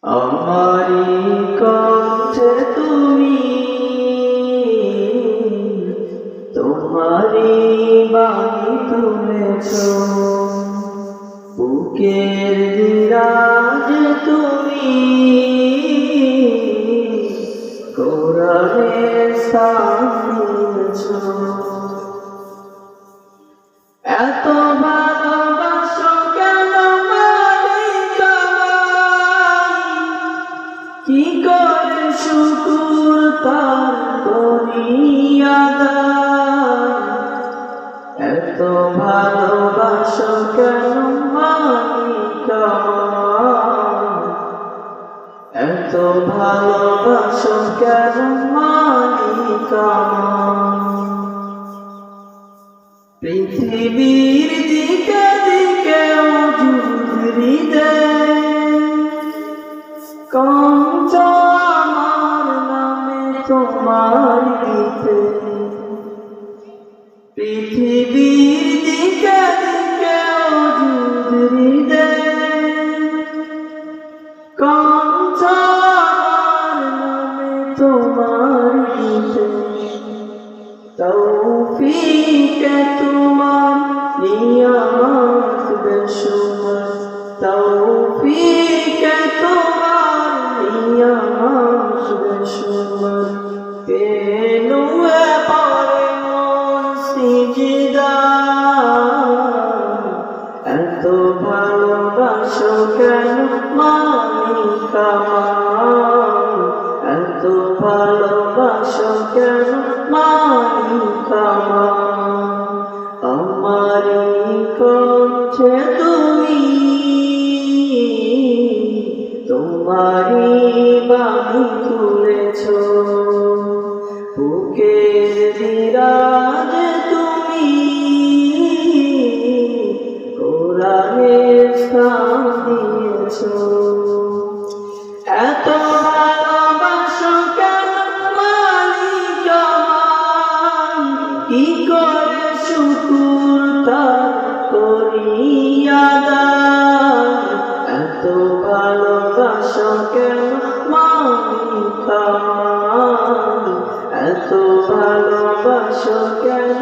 আমারি কণ্ঠে তুমি তোমারি বাণী তুলেছ, বুকের বিরাজ তুমি কোরআনের স্থান দিয়েছ। এত ভালোবাসো কেন মালিক আমায়, কি করে শুকুর তার করি আদায়। এত ভালোবাসো কেন মালিক আমায়, এত ভালোবাসো কেন মালিক আমায়। পৃথিবীর দিকে দিকে উজুরি দেয়, কঞ্চ আমার নামে তোমার দিতে। পৃথিবীর দিকে দিকে উজুরি দেয়, কঞ্চ আমার নামে তোমার দিতে। তৌফিকে তোমার নিয়ামত বেশুমার, তৌফিকে তোমার নিয়ামত বেশুমার। পেনুয়ে পড়ে মন সিজদায়, এত ভালোবাসো কেন মালিক আমায়, এত ভালোবাসো কেন মালিক আমায়। আমারি কণ্ঠে তুমি তোমারি বাণী তুলেছ, বুকের বিরাজ তুমি কোরআনের স্থান দিয়েছ। এত ভালোবাসো কেন মালিক আমায়, কি করে শুকুর তার করি আদায়। এত ভালোবাসো কেন মালিক আমায়, এত ভালোবাসো কেন